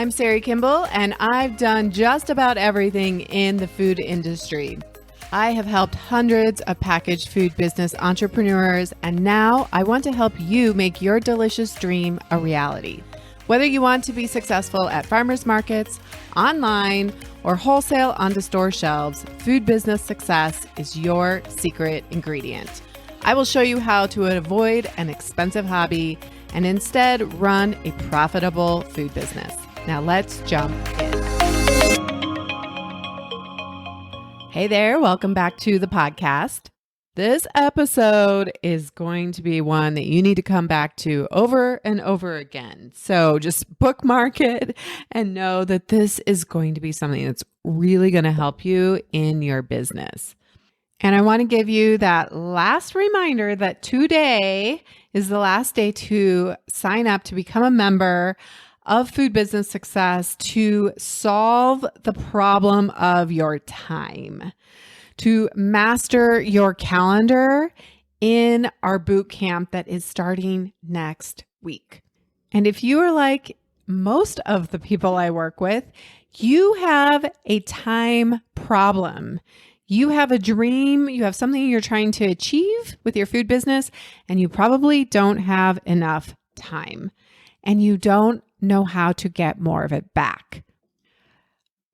I'm Sari Kimball, and I've done just about everything in the food industry. I have helped hundreds of packaged food business entrepreneurs, and now I want to help you make your delicious dream a reality. Whether you want to be successful at farmers markets, online, or wholesale onto store shelves, food business success is your secret ingredient. I will show you how to avoid an expensive hobby and instead run a profitable food business. Now let's jump in. Hey there, welcome back to the podcast. This episode is going to be one that you need to come back to over and over again. So just bookmark it and know that this is going to be something that's really going to help you in your business. And I want to give you that last reminder that today is the last day to sign up to become a member of Food Business Success to solve the problem of your time, to master your calendar in our boot camp that is starting next week. And if you are like most of the people I work with, you have a time problem. You have a dream, you have something you're trying to achieve with your food business, and you probably don't have enough time, and you don't know how to get more of it back.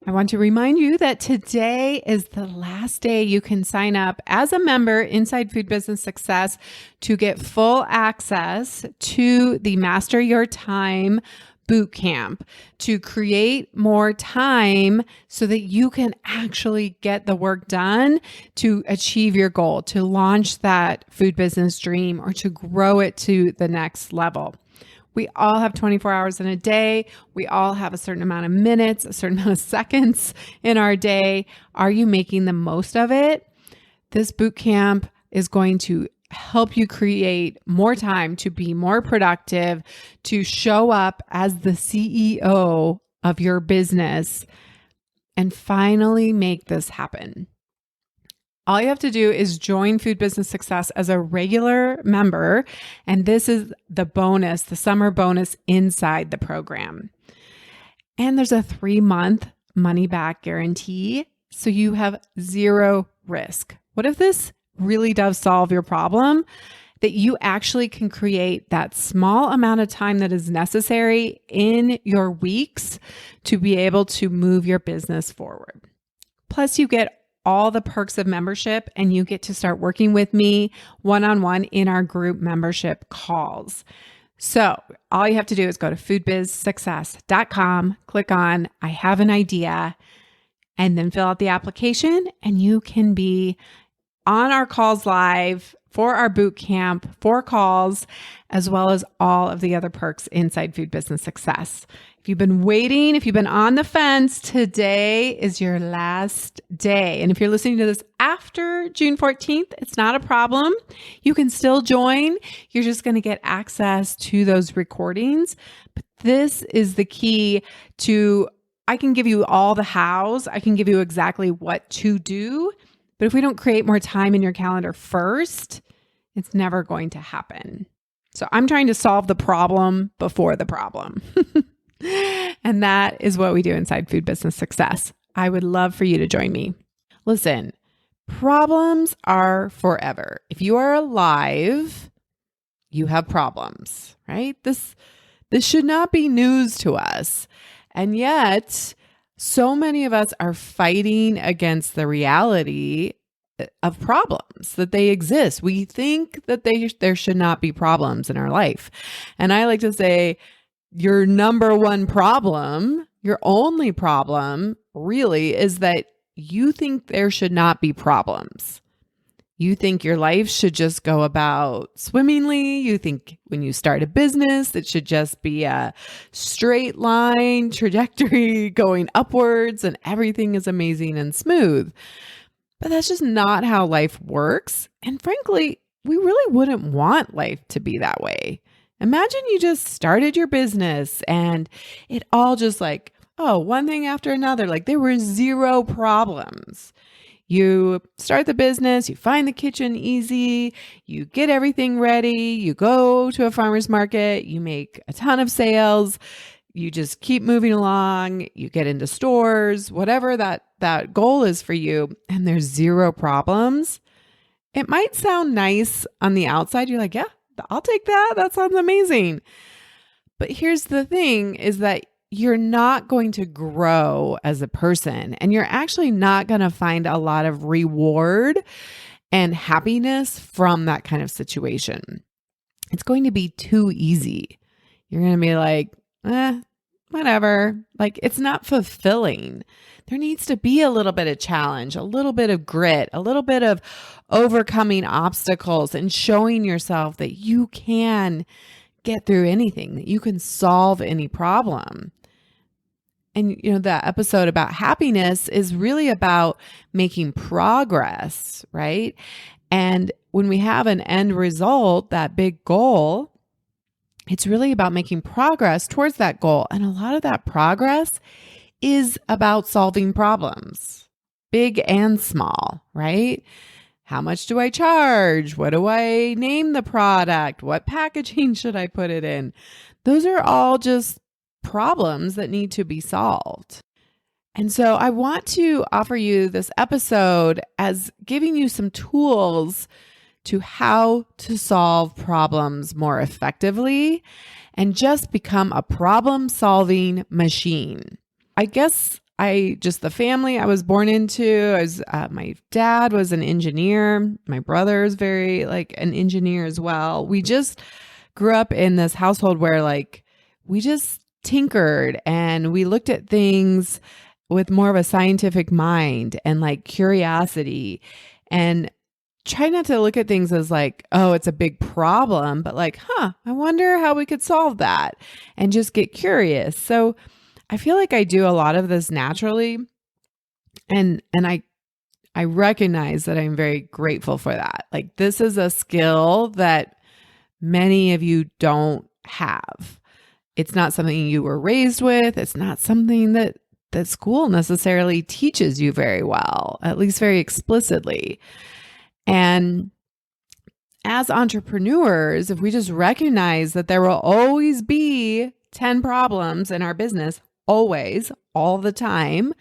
I want to remind you that today is the last day you can sign up as a member inside Food Business Success to get full access to the Master Your Time Bootcamp, to create more time so that you can actually get the work done to achieve your goal, to launch that food business dream, or to grow it to the next level. We all have 24 hours in a day. We all have a certain amount of minutes, a certain amount of seconds in our day. Are you making the most of it? This bootcamp is going to help you create more time to be more productive, to show up as the CEO of your business, and finally make this happen. All you have to do is join Food Business Success as a regular member, and this is the bonus, the summer bonus inside the program. And there's a 3-month money-back guarantee, so you have zero risk. What if this really does solve your problem, that you actually can create that small amount of time that is necessary in your weeks to be able to move your business forward? Plus, you get all the perks of membership, and you get to start working with me one-on-one in our group membership calls. So all you have to do is go to foodbizsuccess.com, click on I have an idea, and then fill out the application, and you can be on our calls live for our boot camp, 4 calls, as well as all of the other perks inside Food Business Success. If you've been waiting, if you've been on the fence, today is your last day. And if you're listening to this after June 14th, it's not a problem. You can still join. You're just going to get access to those recordings. But this is the key to, I can give you all the hows. I can give you exactly what to do. But if we don't create more time in your calendar first, it's never going to happen. So I'm trying to solve the problem before the problem. And that is what we do inside Food Business Success. I would love for you to join me. Listen, problems are forever. If you are alive, you have problems, right? This should not be news to us. And yet, so many of us are fighting against the reality of problems, that they exist. We think that there should not be problems in our life. And I like to say, your number one problem, your only problem really, is that you think there should not be problems. You think your life should just go about swimmingly. You think when you start a business, it should just be a straight line trajectory going upwards and everything is amazing and smooth. But that's just not how life works. And frankly, we really wouldn't want life to be that way. Imagine you just started your business and it all just like, one thing after another, like there were zero problems. You start the business, you find the kitchen easy, you get everything ready, you go to a farmer's market, you make a ton of sales. you just keep moving along, you get into stores, whatever that goal is for you, and there's zero problems. It might sound nice on the outside. You're like, yeah, I'll take that. That sounds amazing. But here's the thing is that you're not going to grow as a person, and you're actually not going to find a lot of reward and happiness from that kind of situation. It's going to be too easy. You're going to be like, whatever. Like, it's not fulfilling. There needs to be a little bit of challenge, a little bit of grit, a little bit of overcoming obstacles and showing yourself that you can get through anything, that you can solve any problem. And, that episode about happiness is really about making progress, right? And when we have an end result, that big goal, it's really about making progress towards that goal. And a lot of that progress is about solving problems, big and small, right? How much do I charge? What do I name the product? What packaging should I put it in? Those are all just problems that need to be solved. And so I want to offer you this episode as giving you some tools to how to solve problems more effectively and just become a problem-solving machine. I guess the family I was born into, my dad was an engineer. My brother is very an engineer as well. We just grew up in this household where we just tinkered and we looked at things with more of a scientific mind and curiosity, and try not to look at things as oh, it's a big problem, but I wonder how we could solve that, and just get curious. So I feel like I do a lot of this naturally, and I recognize that I'm very grateful for that. This is a skill that many of you don't have. It's not something you were raised with. It's not something that school necessarily teaches you very well, at least very explicitly. And as entrepreneurs, if we just recognize that there will always be 10 problems in our business, always, all the time,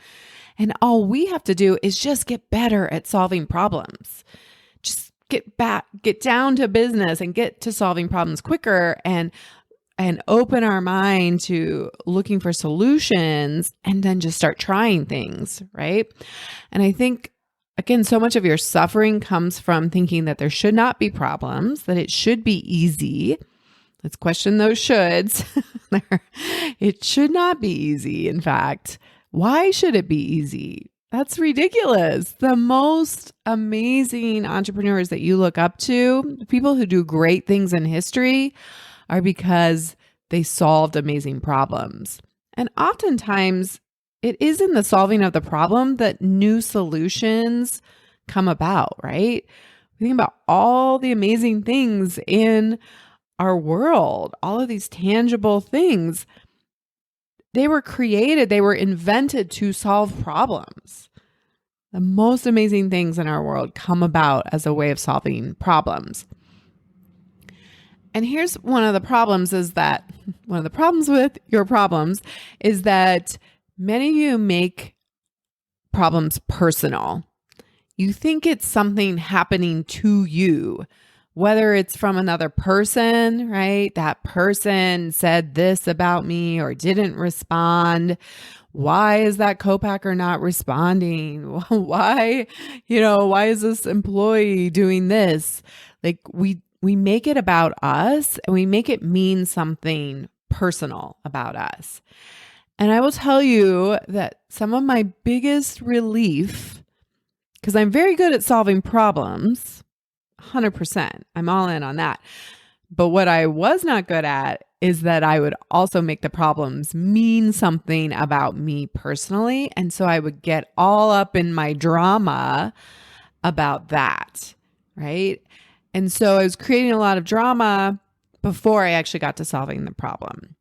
and all we have to do is just get better at solving problems. Just get down to business and get to solving problems quicker, and open our mind to looking for solutions, and then just start trying things, right? And I think, again, so much of your suffering comes from thinking that there should not be problems, that it should be easy. Let's question those shoulds. It should not be easy. In fact, why should it be easy? That's ridiculous. The most amazing entrepreneurs that you look up to, people who do great things in history, are because they solved amazing problems. And oftentimes, it is in the solving of the problem that new solutions come about, right? We think about all the amazing things in our world, all of these tangible things. They were created, they were invented to solve problems. The most amazing things in our world come about as a way of solving problems. And here's one of the problems with your problems is that many of you make problems personal. You think it's something happening to you, whether it's from another person, right? That person said this about me or didn't respond. Why is that co-packer not responding? Why is this employee doing this? We make it about us, and we make it mean something personal about us. And I will tell you that some of my biggest relief, because I'm very good at solving problems, 100%, I'm all in on that. But what I was not good at is that I would also make the problems mean something about me personally. And so I would get all up in my drama about that, right? And so I was creating a lot of drama before I actually got to solving the problem.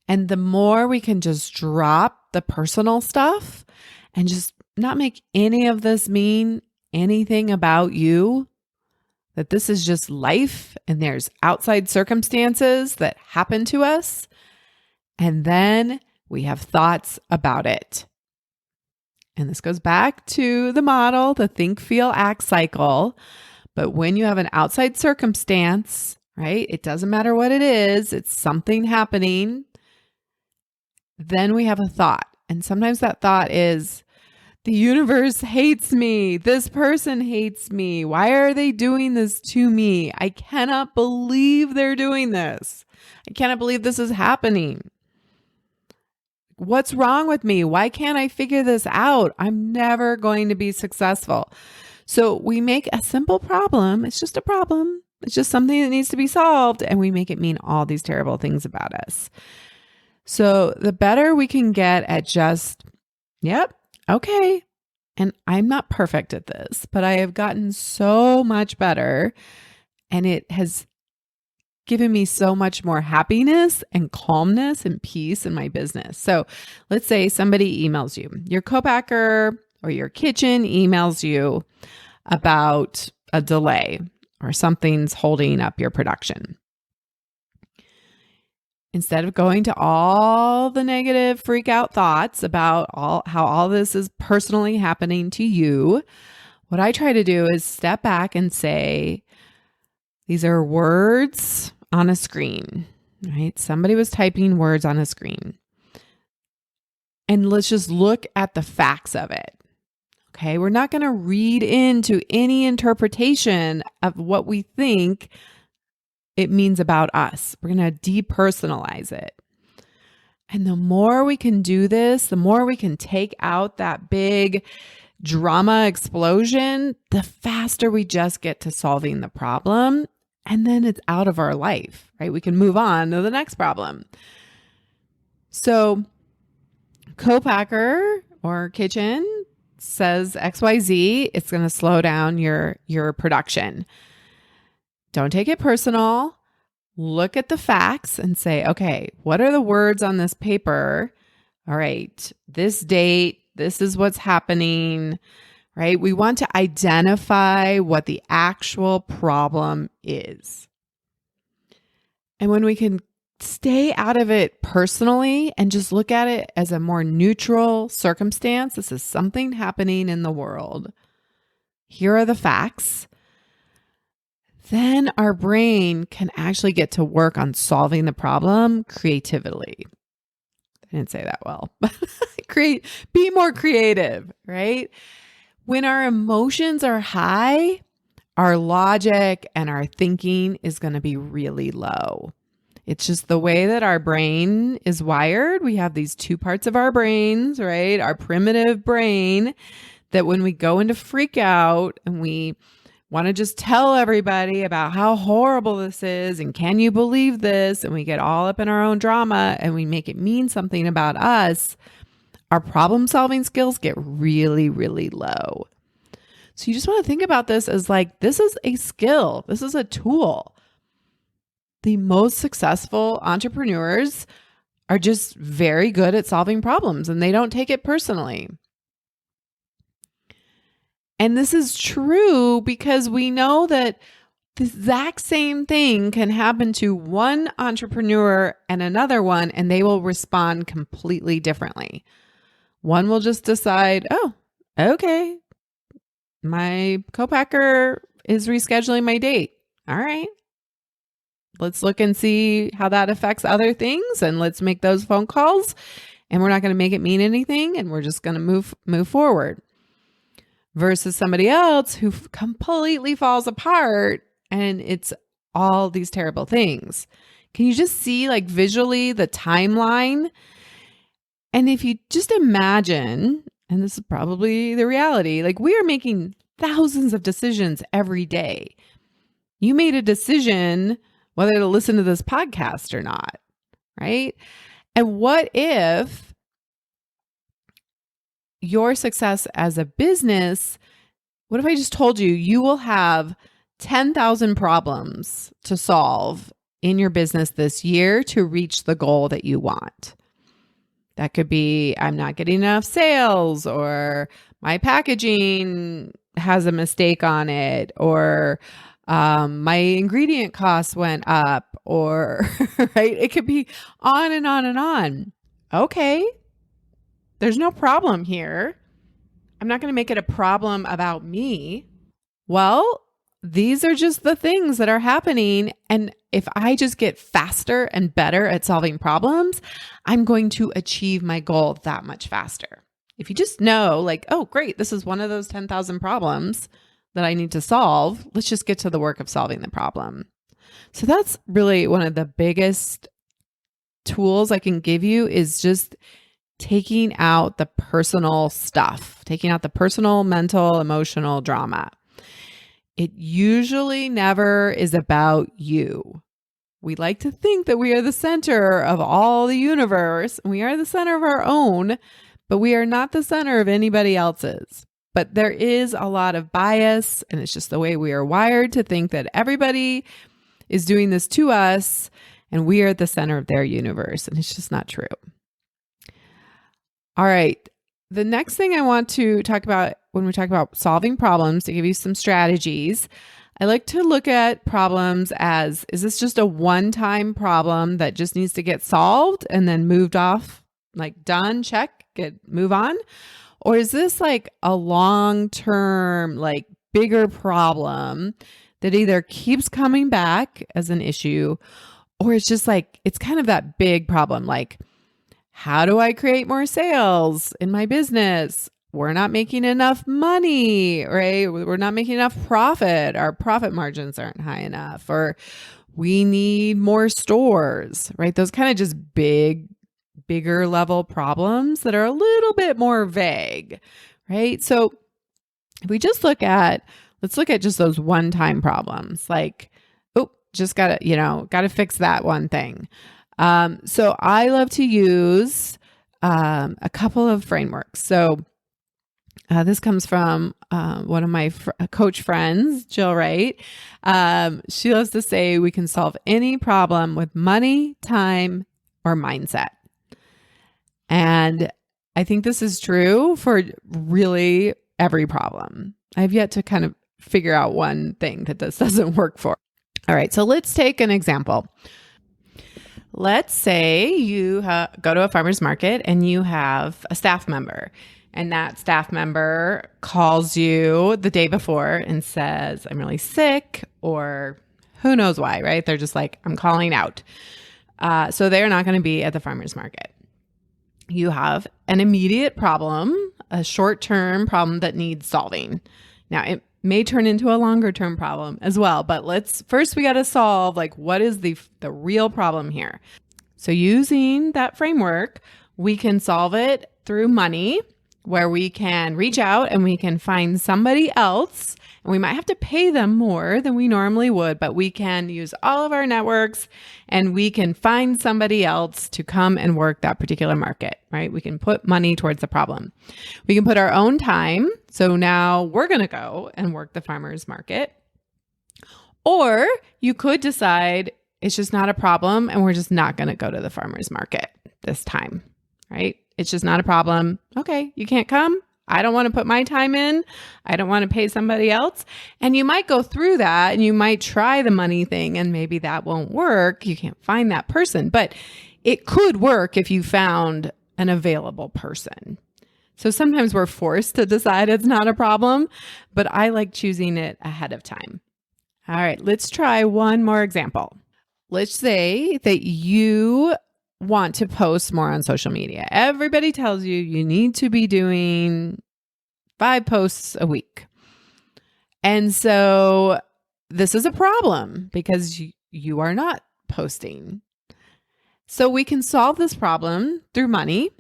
And the more we can just drop the personal stuff and just not make any of this mean anything about you, that this is just life and there's outside circumstances that happen to us, And then we have thoughts about it. And this goes back to the model, the think, feel, act cycle. But when you have an outside circumstance, right? It doesn't matter what it is. It's something happening. Then we have a thought. And sometimes that thought is, the universe hates me. This person hates me. Why are they doing this to me? I cannot believe they're doing this. I cannot believe this is happening. What's wrong with me? Why can't I figure this out? I'm never going to be successful. So we make a simple problem. It's just a problem. It's just something that needs to be solved. And we make it mean all these terrible things about us. So the better we can get at just, yep, okay. And I'm not perfect at this, but I have gotten so much better. And it has given me so much more happiness and calmness and peace in my business. So let's say somebody emails you, your co-packer or your kitchen emails you about a delay or something's holding up your production. Instead of going to all the negative freak out thoughts about how all this is personally happening to you, what I try to do is step back and say, these are words on a screen, right? Somebody was typing words on a screen. And let's just look at the facts of it. Okay, we're not going to read into any interpretation of what we think it means about us. We're going to depersonalize it. And the more we can do this, the more we can take out that big drama explosion, the faster we just get to solving the problem. And then it's out of our life, right? We can move on to the next problem. So co-packer or kitchen says XYZ, it's going to slow down your production. Don't take it personal. Look at the facts and say, okay, what are the words on this paper? All right, this date, this is what's happening, right? We want to identify what the actual problem is. And when we can stay out of it personally and just look at it as a more neutral circumstance, this is something happening in the world. Here are the facts. Then our brain can actually get to work on solving the problem creatively. I didn't say that well. Be more creative, right? When our emotions are high, our logic and our thinking is going to be really low. It's just the way that our brain is wired. We have these two parts of our brains, right? Our primitive brain that when we go into freak out and we want to just tell everybody about how horrible this is and can you believe this, and we get all up in our own drama and we make it mean something about us, our problem solving skills get really, really low. So you just want to think about this as like, this is a skill. This is a tool. The most successful entrepreneurs are just very good at solving problems and they don't take it personally. And this is true because we know that the exact same thing can happen to one entrepreneur and another one, and they will respond completely differently. One will just decide, oh, okay, my co-packer is rescheduling my date. All right. Let's look and see how that affects other things, and let's make those phone calls, and we're not going to make it mean anything, and we're just going to move forward. Versus somebody else who completely falls apart and it's all these terrible things. Can you just see like visually the timeline? And if you just imagine, and this is probably the reality, like we are making thousands of decisions every day. You made a decision whether to listen to this podcast or not, right? And what if your success as a business, what if I just told you, you will have 10,000 problems to solve in your business this year to reach the goal that you want? That could be, I'm not getting enough sales, or my packaging has a mistake on it, or my ingredient costs went up, or right? It could be on and on and on. Okay, there's no problem here. I'm not going to make it a problem about me. Well, these are just the things that are happening. And if I just get faster and better at solving problems, I'm going to achieve my goal that much faster. If you just know, like, oh, great, this is one of those 10,000 problems that I need to solve, let's just get to the work of solving the problem. So that's really one of the biggest tools I can give you, is just taking out the personal stuff, taking out the personal, mental, emotional drama. It usually never is about you. We like to think that we are the center of all the universe, and we are the center of our own, but we are not the center of anybody else's. But there is a lot of bias, and it's just the way we are wired to think that everybody is doing this to us, and we are at the center of their universe, and it's just not true. All right. The next thing I want to talk about when we talk about solving problems, to give you some strategies, I like to look at problems as, is this just a one-time problem that just needs to get solved and then moved off, like done, check, move on? Or is this like a long-term, like bigger problem that either keeps coming back as an issue, or it's just like, it's kind of that big problem, like, how do I create more sales in my business? We're not making enough money, right? We're not making enough profit. Our profit margins aren't high enough, or we need more stores, right? Those kind of just bigger level problems that are a little bit more vague, right? So if we just let's look at just those one-time problems, like, oh, just gotta fix that one thing. So I love to use a couple of frameworks. So this comes from one of my coach friends, Jill Wright. She loves to say we can solve any problem with money, time, or mindset. And I think this is true for really every problem. I've yet to kind of figure out one thing that this doesn't work for. All right, so let's take an example. Let's say you go to a farmer's market and you have a staff member, and that staff member calls you the day before and says, I'm really sick, or who knows why, right? They're just like, I'm calling out. So they're not going to be at the farmer's market. You have an immediate problem, a short-term problem that needs solving. Now, it may turn into a longer-term problem as well, but we got to solve, like, what is the real problem here? So using that framework, we can solve it through money, where we can reach out and we can find somebody else, and we might have to pay them more than we normally would, but we can use all of our networks and we can find somebody else to come and work that particular market, right? We can put money towards the problem. We can put our own time. So now we're going to go and work the farmer's market. Or you could decide it's just not a problem and we're just not going to go to the farmer's market this time, right? It's just not a problem. Okay, you can't come. I don't want to put my time in. I don't want to pay somebody else. And you might go through that and you might try the money thing and maybe that won't work. You can't find that person, but it could work if you found an available person. So sometimes we're forced to decide it's not a problem, but I like choosing it ahead of time. All right, let's try one more example. Let's say that you want to post more on social media. Everybody tells you need to be doing 5 posts a week. And so this is a problem because you are not posting. So we can solve this problem through money.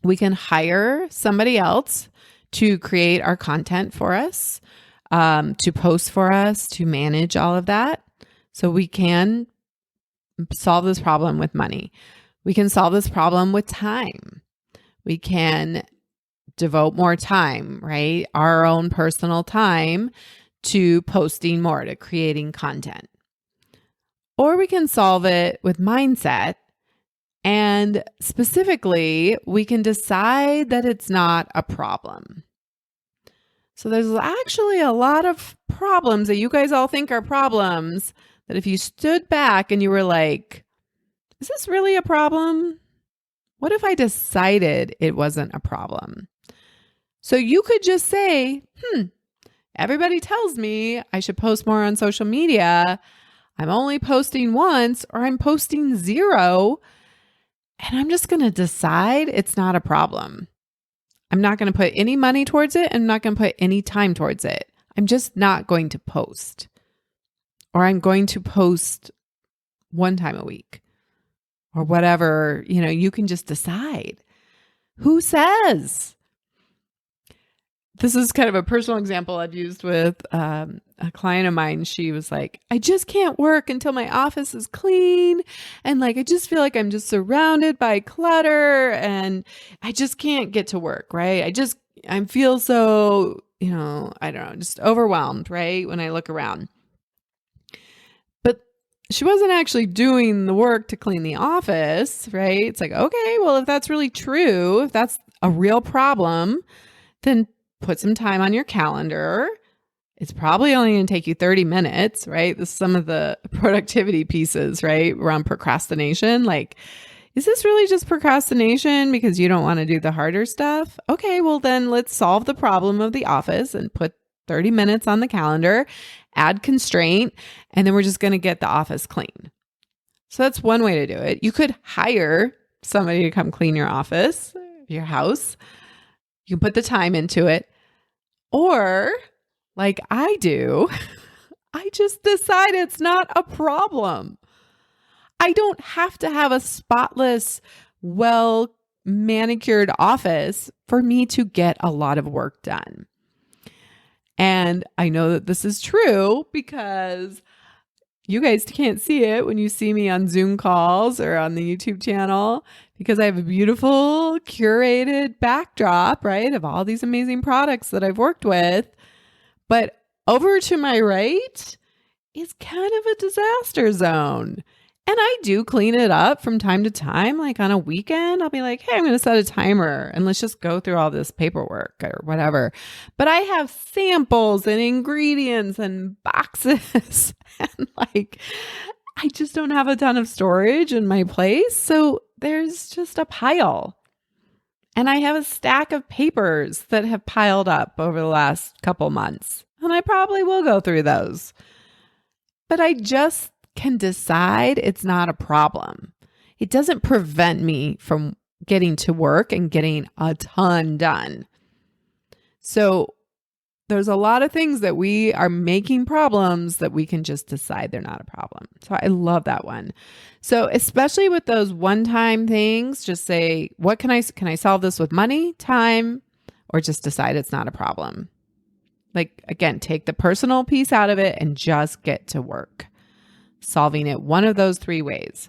We can hire somebody else to create our content for us, to post for us, to manage all of that. So we can solve this problem with money. We can solve this problem with time. We can devote more time, right? Our own personal time to posting more, to creating content. Or we can solve it with mindset. And specifically, we can decide that it's not a problem. So there's actually a lot of problems that you guys all think are problems that if you stood back and you were like, is this really a problem? What if I decided it wasn't a problem? So you could just say, everybody tells me I should post more on social media. I'm only posting once or I'm posting 0. And I'm just going to decide it's not a problem. I'm not going to put any money towards it. I'm not going to put any time towards it. I'm just not going to post. Or I'm going to post 1 time a week. Or whatever, you can just decide. Who says? This is kind of a personal example I've used with a client of mine. She was like, I just can't work until my office is clean. And I just feel like I'm just surrounded by clutter and I just can't get to work, right? I feel so, I don't know, just overwhelmed, right? When I look around. But she wasn't actually doing the work to clean the office, right? It's like, okay, well, if that's really true, if that's a real problem, then put some time on your calendar. It's probably only going to take you 30 minutes, right? This is some of the productivity pieces, right? Around procrastination. Is this really just procrastination because you don't want to do the harder stuff? Okay, well then let's solve the problem of the office and put 30 minutes on the calendar, add constraint, and then we're just going to get the office clean. So that's one way to do it. You could hire somebody to come clean your office, your house. You can put the time into it. Or, like I do, I just decide it's not a problem. I don't have to have a spotless, well manicured office for me to get a lot of work done. And I know that this is true because you guys can't see it when you see me on Zoom calls or on the YouTube channel, because I have a beautiful curated backdrop, right, of all these amazing products that I've worked with. But over to my right is kind of a disaster zone. And I do clean it up from time to time. Like on a weekend, I'll be like, hey, I'm going to set a timer and let's just go through all this paperwork or whatever. But I have samples and ingredients and boxes and I just don't have a ton of storage in my place. So there's just a pile. And I have a stack of papers that have piled up over the last couple months. And I probably will go through those. But I just can decide it's not a problem. It doesn't prevent me from getting to work and getting a ton done. So there's a lot of things that we are making problems that we can just decide they're not a problem. So I love that one. So especially with those one-time things, just say, what can I solve this with money, time, or just decide it's not a problem? Again, take the personal piece out of it and just get to work, solving it one of those 3 ways.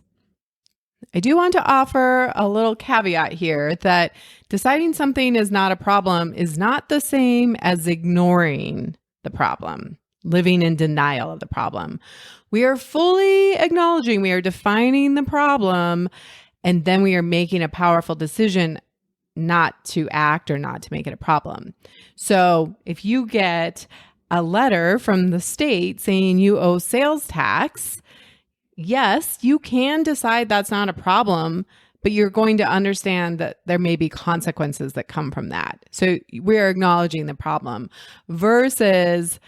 I do want to offer a little caveat here that deciding something is not a problem is not the same as ignoring the problem, living in denial of the problem. We are fully acknowledging, we are defining the problem, and then we are making a powerful decision not to act or not to make it a problem. So if you get a letter from the state saying you owe sales tax, yes, you can decide that's not a problem, but you're going to understand that there may be consequences that come from that. So we're acknowledging the problem versus,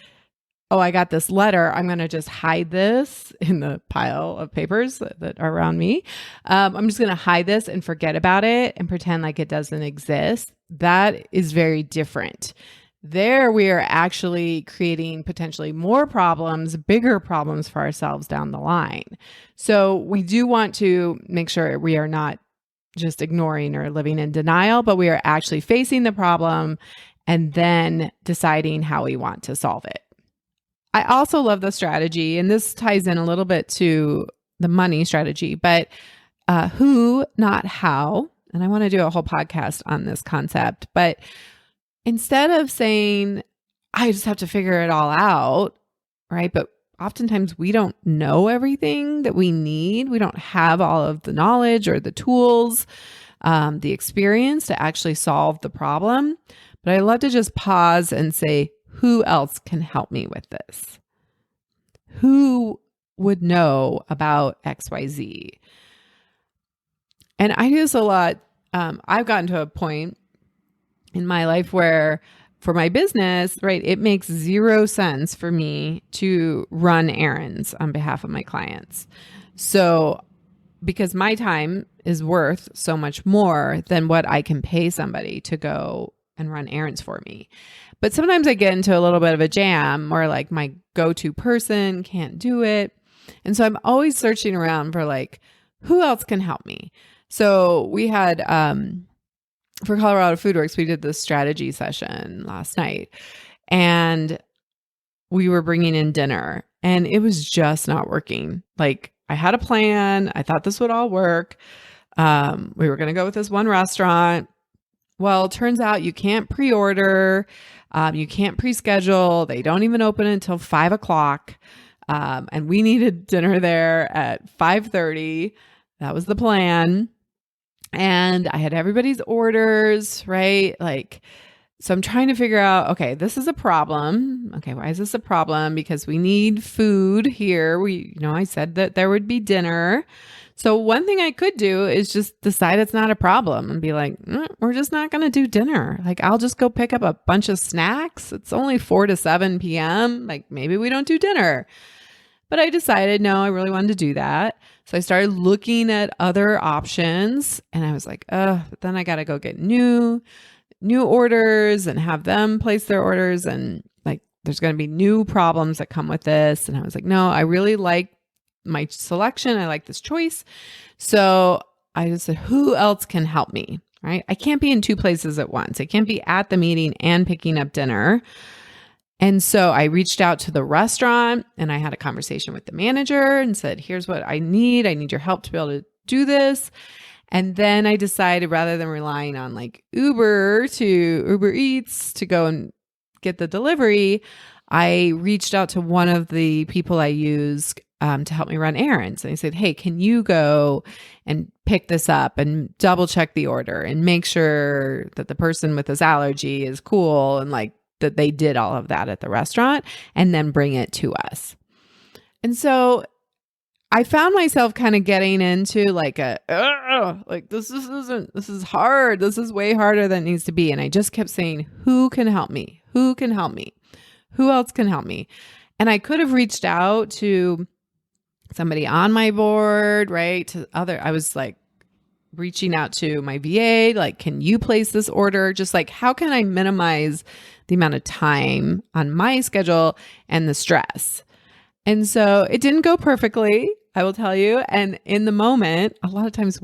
oh, I got this letter, I'm going to just hide this in the pile of papers that are around me. I'm just going to hide this and forget about it and pretend like it doesn't exist. That is very different. There, we are actually creating potentially more problems, bigger problems for ourselves down the line. So we do want to make sure we are not just ignoring or living in denial, but we are actually facing the problem and then deciding how we want to solve it. I also love the strategy, and this ties in a little bit to the money strategy, but who, not how. And I want to do a whole podcast on this concept, but instead of saying, I just have to figure it all out, right? But oftentimes we don't know everything that we need. We don't have all of the knowledge or the tools, the experience to actually solve the problem. But I love to just pause and say, who else can help me with this? Who would know about XYZ? And I do this a lot. I've gotten to a point in my life where for my business, right, it makes zero sense for me to run errands on behalf of my clients. So because my time is worth so much more than what I can pay somebody to go and run errands for me. But sometimes I get into a little bit of a jam where like my go-to person can't do it. And so I'm always searching around for like, who else can help me? So we had, for Colorado Foodworks, we did this strategy session last night and we were bringing in dinner and it was just not working. Like I had a plan. I thought this would all work. We were going to go with this one restaurant. Well, it turns out you can't pre-order. You can't pre-schedule. They don't even open until 5:00. And we needed dinner there at 5:30. That was the plan. And I had everybody's orders, right? Like, so I'm trying to figure out, okay, this is a problem. Okay, why is this a problem? Because we need food here. I said that there would be dinner. So one thing I could do is just decide it's not a problem and be like, we're just not going to do dinner. Like, I'll just go pick up a bunch of snacks. It's only 4 to 7 p.m. Like, maybe we don't do dinner. But I decided, no, I really wanted to do that. So I started looking at other options and I was like, but then I got to go get new orders and have them place their orders. And like, there's going to be new problems that come with this. And I was like, no, I really like my selection. I like this choice. So I just said, who else can help me? Right? I can't be in two places at once. I can't be at the meeting and picking up dinner. And so I reached out to the restaurant and I had a conversation with the manager and said, here's what I need. I need your help to be able to do this. And then I decided rather than relying on like Uber Eats to go and get the delivery, I reached out to one of the people I use to help me run errands. And I said, hey, can you go and pick this up and double check the order and make sure that the person with this allergy is cool and like that they did all of that at the restaurant and then bring it to us. And so I found myself kind of getting into like this is hard. This is way harder than it needs to be. And I just kept saying, who can help me? Who can help me? Who else can help me? And I could have reached out to somebody on my board, right? I was like reaching out to my VA, like, can you place this order? Just like, how can I minimize the amount of time on my schedule and the stress? And so it didn't go perfectly, I will tell you. And in the moment, a lot of times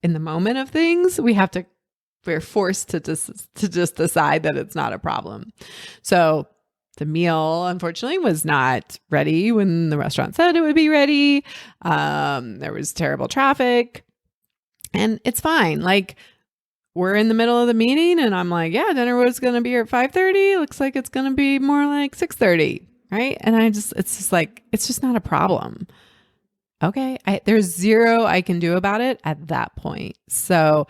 in the moment of things, we're forced to just decide that it's not a problem. So the meal, unfortunately, was not ready when the restaurant said it would be ready. There was terrible traffic. And it's fine. Like, we're in the middle of the meeting and I'm like, yeah, dinner was going to be here at 5:30. Looks like it's going to be more like 6:30. Right. And it's just not a problem. Okay. There's zero I can do about it at that point. So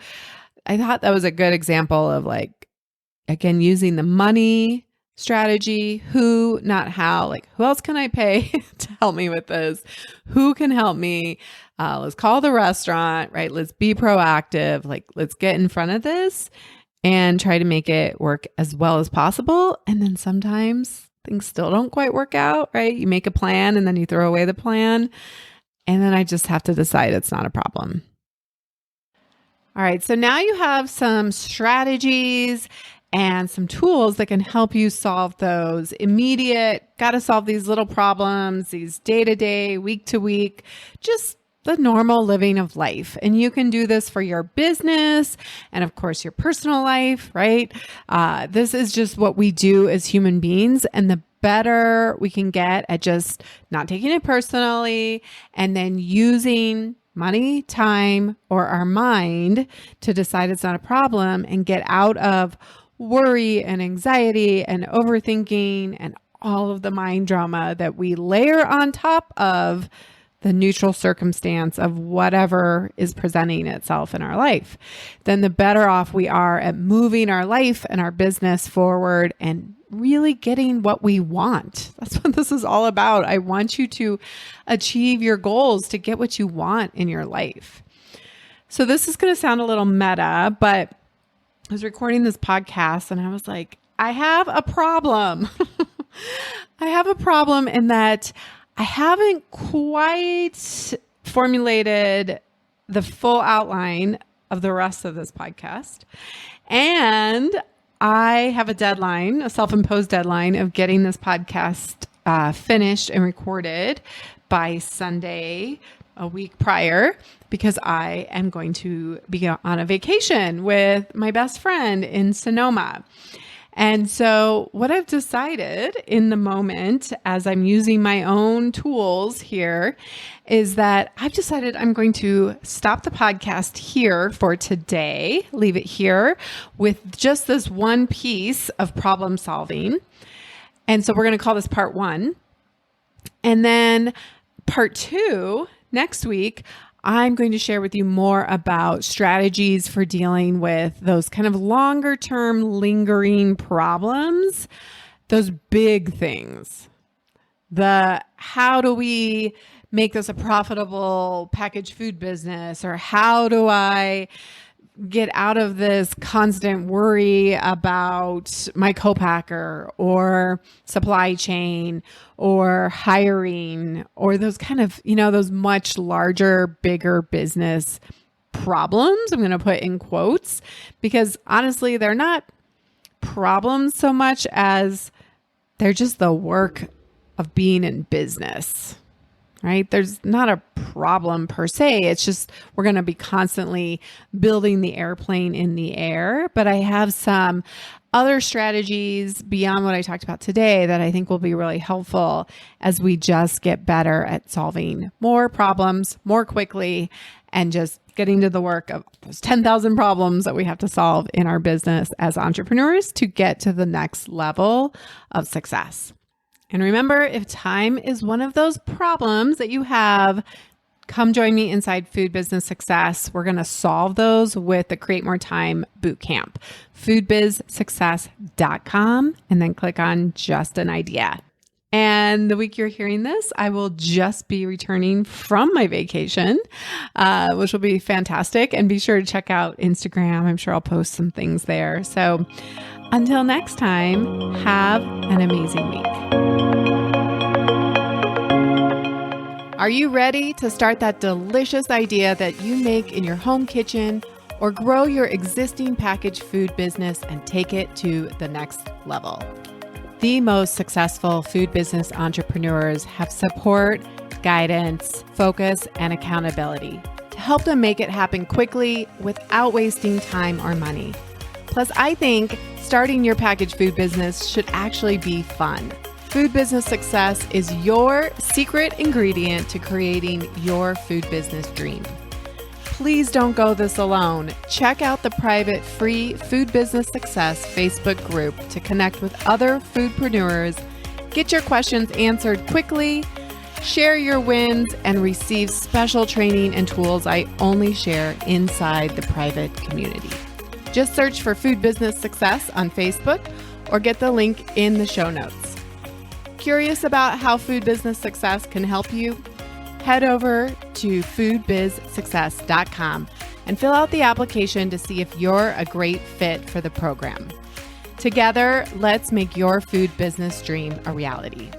I thought that was a good example of like, again, using the money strategy, who, not how, like who else can I pay to help me with this? Who can help me? Let's call the restaurant, right? Let's be proactive. Like, let's get in front of this and try to make it work as well as possible. And then sometimes things still don't quite work out, right? You make a plan and then you throw away the plan. And then I just have to decide it's not a problem. All right. So now you have some strategies and some tools that can help you solve those immediate, got to solve these little problems, these day-to-day, week-to-week, just the normal living of life. And you can do this for your business and of course your personal life, right? This is just what we do as human beings. And the better we can get at just not taking it personally and then using money, time, or our mind to decide it's not a problem and get out of worry and anxiety and overthinking and all of the mind drama that we layer on top of the neutral circumstance of whatever is presenting itself in our life, then the better off we are at moving our life and our business forward and really getting what we want. That's what this is all about. I want you to achieve your goals, to get what you want in your life. So this is going to sound a little meta, but I was recording this podcast and I was like, I have a problem. I have a problem in that I haven't quite formulated the full outline of the rest of this podcast. And I have a deadline, a self-imposed deadline of getting this podcast finished and recorded by Sunday, a week prior, because I am going to be on a vacation with my best friend in Sonoma. And so what I've decided in the moment, as I'm using my own tools here, is that I've decided I'm going to stop the podcast here for today, leave it here with just this one piece of problem solving. And so we're going to call this part 1. And then part 2, next week, I'm going to share with you more about strategies for dealing with those kind of longer term lingering problems, those big things. The how do we make this a profitable packaged food business, or how do I get out of this constant worry about my co-packer or supply chain or hiring, or those kind of, those much larger, bigger business problems. I'm going to put in quotes because honestly, they're not problems so much as they're just the work of being in business. Right? There's not a problem per se. It's just we're going to be constantly building the airplane in the air. But I have some other strategies beyond what I talked about today that I think will be really helpful as we just get better at solving more problems more quickly and just getting to the work of those 10,000 problems that we have to solve in our business as entrepreneurs to get to the next level of success. And remember, if time is one of those problems that you have, come join me inside Food Business Success. We're going to solve those with the Create More Time Bootcamp, foodbizsuccess.com, and then click on Just an Idea. And the week you're hearing this, I will just be returning from my vacation, which will be fantastic. And be sure to check out Instagram. I'm sure I'll post some things there. So until next time, have an amazing week. Are you ready to start that delicious idea that you make in your home kitchen, or grow your existing packaged food business and take it to the next level? The most successful food business entrepreneurs have support, guidance, focus, and accountability to help them make it happen quickly without wasting time or money. Plus, I think starting your packaged food business should actually be fun. Food business success is your secret ingredient to creating your food business dream. Please don't go this alone. Check out the private free Food Business Success Facebook group to connect with other foodpreneurs, get your questions answered quickly, share your wins, and receive special training and tools I only share inside the private community. Just search for Food Business Success on Facebook or get the link in the show notes. Curious about how Food Business Success can help you? Head over to foodbizsuccess.com and fill out the application to see if you're a great fit for the program. Together, let's make your food business dream a reality.